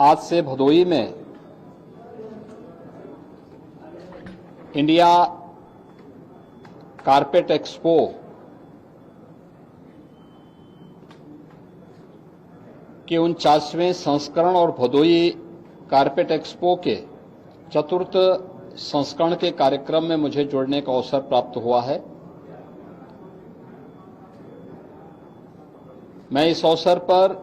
आज से भदोही में इंडिया कारपेट एक्सपो के 49वें संस्करण और भदोही कारपेट एक्सपो के चतुर्थ संस्करण के कार्यक्रम में मुझे जुड़ने का अवसर प्राप्त हुआ है। मैं इस अवसर पर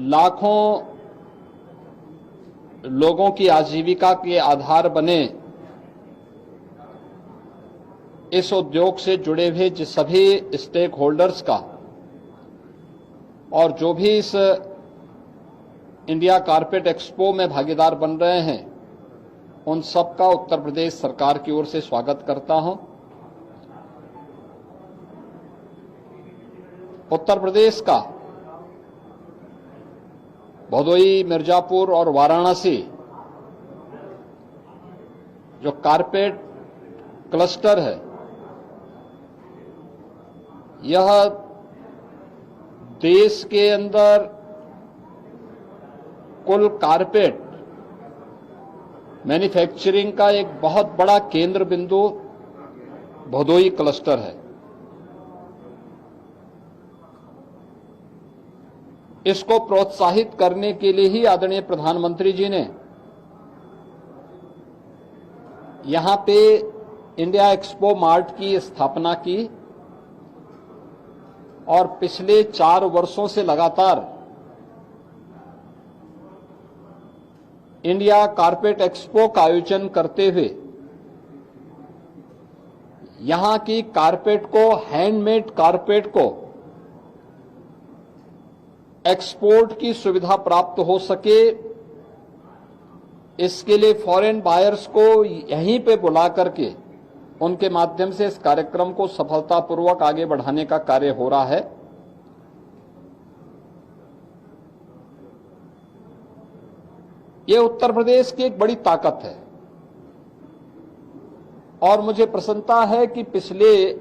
लाखों लोगों की आजीविका के आधार बने इस उद्योग से जुड़े हुए जिस सभी स्टेक होल्डर्स का और जो भी इस इंडिया कारपेट एक्सपो में भागीदार बन रहे हैं, उन सबका उत्तर प्रदेश सरकार की ओर से स्वागत करता हूं। उत्तर प्रदेश का भदोही, मिर्जापुर और वाराणसी जो कारपेट क्लस्टर है, यह देश के अंदर कुल कारपेट मैन्युफैक्चरिंग का एक बहुत बड़ा केंद्र बिंदु भदोही क्लस्टर है। इसको प्रोत्साहित करने के लिए ही आदरणीय प्रधानमंत्री जी ने यहां पे इंडिया एक्सपो मार्ट की स्थापना की और पिछले 4 वर्षों से लगातार इंडिया कारपेट एक्सपो का आयोजन करते हुए यहां की कारपेट को, हैंडमेड कारपेट को एक्सपोर्ट की सुविधा प्राप्त हो सके, इसके लिए फॉरेन बायर्स को यहीं पे बुला करके उनके माध्यम से इस कार्यक्रम को सफलतापूर्वक आगे बढ़ाने का कार्य हो रहा है। ये उत्तर प्रदेश की एक बड़ी ताकत है और मुझे प्रसन्नता है कि पिछले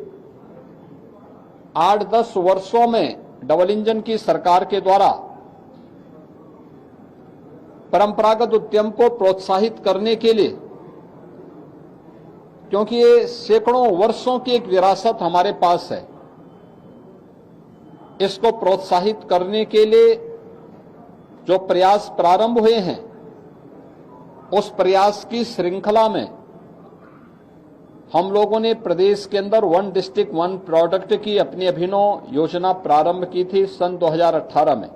8-10 वर्षों में डबल इंजन की सरकार के द्वारा परंपरागत उद्यम को प्रोत्साहित करने के लिए, क्योंकि ये सैकड़ों वर्षों की एक विरासत हमारे पास है, इसको प्रोत्साहित करने के लिए जो प्रयास प्रारंभ हुए हैं, उस प्रयास की श्रृंखला में हम लोगों ने प्रदेश के अंदर 1 डिस्ट्रिक्ट 1 प्रोडक्ट की अपनी अभिनव योजना प्रारंभ की थी सन 2018 में।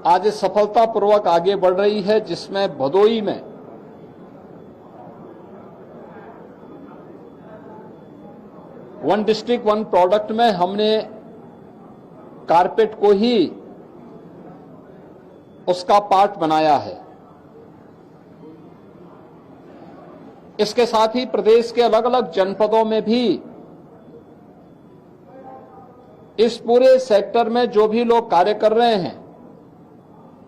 आज सफलतापूर्वक आगे बढ़ रही है, जिसमें भदोही में वन डिस्ट्रिक्ट 1 प्रोडक्ट में हमने कारपेट को ही उसका पार्ट बनाया है। इसके साथ ही प्रदेश के अलग अलग जनपदों में भी इस पूरे सेक्टर में जो भी लोग कार्य कर रहे हैं,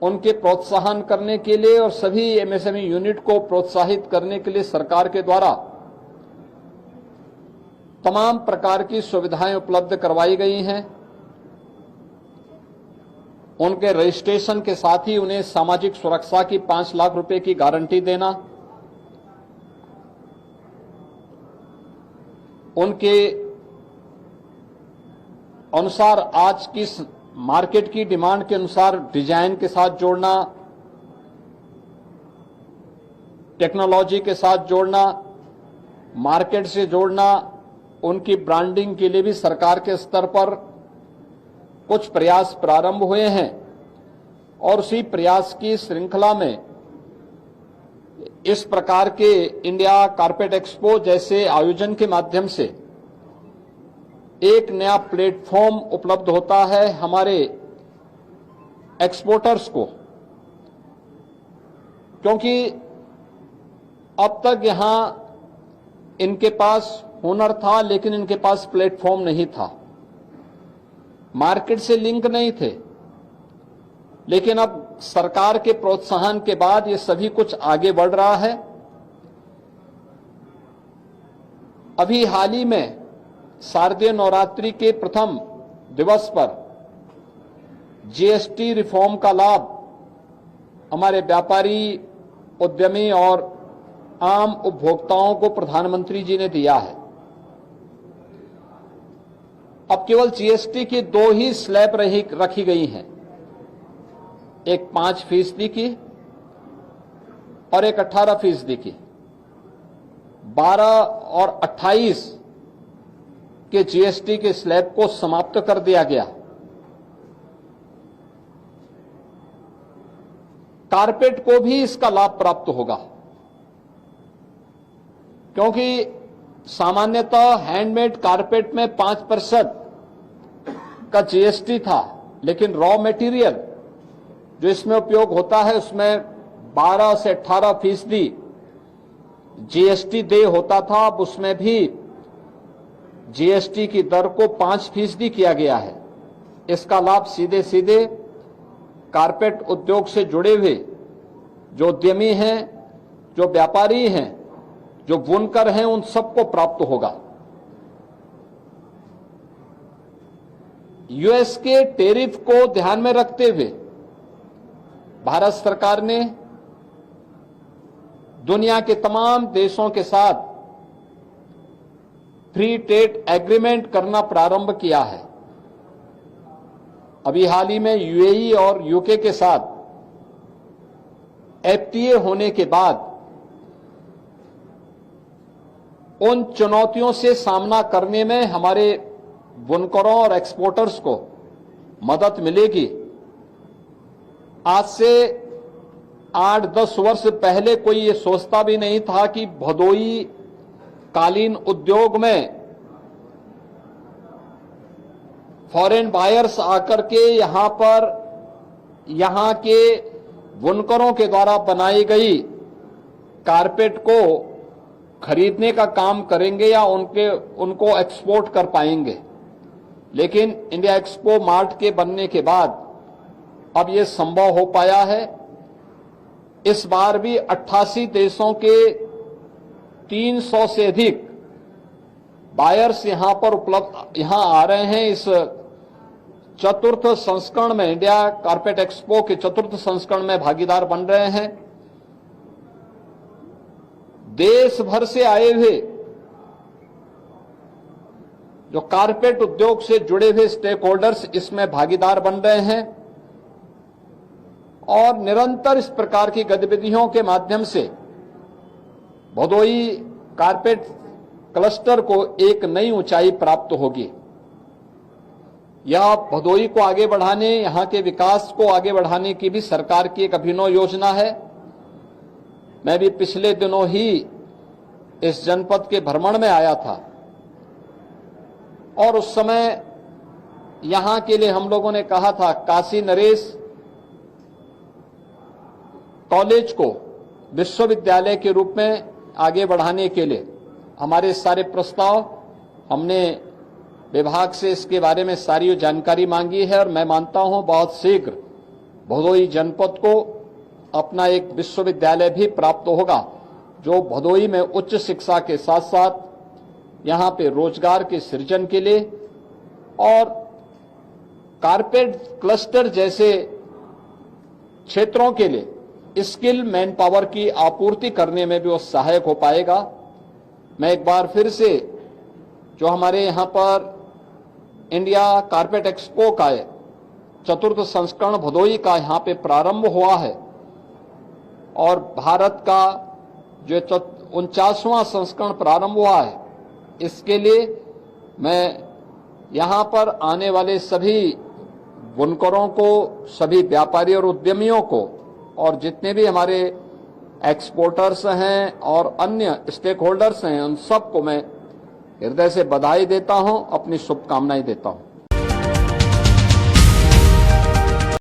उनके प्रोत्साहन करने के लिए और सभी एमएसएमई यूनिट को प्रोत्साहित करने के लिए सरकार के द्वारा तमाम प्रकार की सुविधाएं उपलब्ध करवाई गई हैं। उनके रजिस्ट्रेशन के साथ ही उन्हें सामाजिक सुरक्षा की 5 लाख रुपए की गारंटी देना, उनके अनुसार आज की मार्केट की डिमांड के अनुसार डिजाइन के साथ जोड़ना, टेक्नोलॉजी के साथ जोड़ना, मार्केट से जोड़ना, उनकी ब्रांडिंग के लिए भी सरकार के स्तर पर कुछ प्रयास प्रारंभ हुए हैं और उसी प्रयास की श्रृंखला में इस प्रकार के इंडिया कारपेट एक्सपो जैसे आयोजन के माध्यम से एक नया प्लेटफॉर्म उपलब्ध होता है हमारे एक्सपोर्टर्स को, क्योंकि अब तक यहां इनके पास हुनर था लेकिन इनके पास प्लेटफॉर्म नहीं था, मार्केट से लिंक नहीं थे। लेकिन अब सरकार के प्रोत्साहन के बाद ये सभी कुछ आगे बढ़ रहा है। अभी हाल ही में शारदीय नवरात्रि के प्रथम दिवस पर जीएसटी रिफॉर्म का लाभ हमारे व्यापारी, उद्यमी और आम उपभोक्ताओं को प्रधानमंत्री जी ने दिया है। अब केवल जीएसटी की 2 ही स्लैब रखी गई हैं, एक 5% की और एक 18% की। 12 और 28 के जीएसटी के स्लैब को समाप्त कर दिया गया। कारपेट को भी इसका लाभ प्राप्त होगा, क्योंकि सामान्यतः हैंडमेड कारपेट में 5% का जीएसटी था, लेकिन रॉ मटेरियल जो इसमें उपयोग होता है उसमें 12 से 18% जीएसटी देय होता था। अब उसमें भी जीएसटी की दर को 5% किया गया है। इसका लाभ सीधे सीधे कारपेट उद्योग से जुड़े हुए जो उद्यमी हैं, जो व्यापारी हैं, जो बुनकर हैं, उन सबको प्राप्त होगा। यूएस के टैरिफ को ध्यान में रखते हुए भारत सरकार ने दुनिया के तमाम देशों के साथ फ्री ट्रेड एग्रीमेंट करना प्रारंभ किया है। अभी हाल ही में यूएई और यूके के साथ एफटीए होने के बाद उन चुनौतियों से सामना करने में हमारे बुनकरों और एक्सपोर्टर्स को मदद मिलेगी। आज से 8-10 वर्ष पहले कोई ये सोचता भी नहीं था कि भदोई कालीन उद्योग में फॉरेन बायर्स आकर के यहां के बुनकरों के द्वारा बनाई गई कारपेट को खरीदने का काम करेंगे या उनको एक्सपोर्ट कर पाएंगे। लेकिन इंडिया एक्सपो मार्ट के बनने के बाद अब यह संभव हो पाया है। इस बार भी 88 देशों के 300 से अधिक बायर्स यहां आ रहे हैं। इस चतुर्थ संस्करण में, इंडिया कारपेट एक्सपो के चतुर्थ संस्करण में भागीदार बन रहे हैं। देश भर से आए हुए जो कारपेट उद्योग से जुड़े हुए स्टेक होल्डर्स इसमें भागीदार बन रहे हैं और निरंतर इस प्रकार की गतिविधियों के माध्यम से भदोई कारपेट क्लस्टर को एक नई ऊंचाई प्राप्त होगी। यह भदोई को आगे बढ़ाने, यहां के विकास को आगे बढ़ाने की भी सरकार की एक अभिनव योजना है। मैं भी पिछले दिनों ही इस जनपद के भ्रमण में आया था और उस समय यहां के लिए हम लोगों ने कहा था काशी नरेश कॉलेज को विश्वविद्यालय के रूप में आगे बढ़ाने के लिए हमारे सारे प्रस्ताव, हमने विभाग से इसके बारे में सारी जानकारी मांगी है और मैं मानता हूं बहुत शीघ्र भदोई जनपद को अपना एक विश्वविद्यालय भी प्राप्त होगा, जो भदोई में उच्च शिक्षा के साथ साथ यहां पे रोजगार के सृजन के लिए और कारपेट क्लस्टर जैसे क्षेत्रों के लिए स्किल मैन पावर की आपूर्ति करने में भी वो सहायक हो पाएगा। मैं एक बार फिर से जो हमारे यहां पर इंडिया कारपेट एक्सपो का चतुर्थ संस्करण भदोई का यहां पे प्रारंभ हुआ है और भारत का जो 49वां संस्करण प्रारंभ हुआ है, इसके लिए मैं यहां पर आने वाले सभी बुनकरों को, सभी व्यापारी और उद्यमियों को और जितने भी हमारे एक्सपोर्टर्स हैं और अन्य स्टेक होल्डर्स हैं, उन सबको मैं हृदय से बधाई देता हूं, अपनी शुभकामनाएं देता हूं।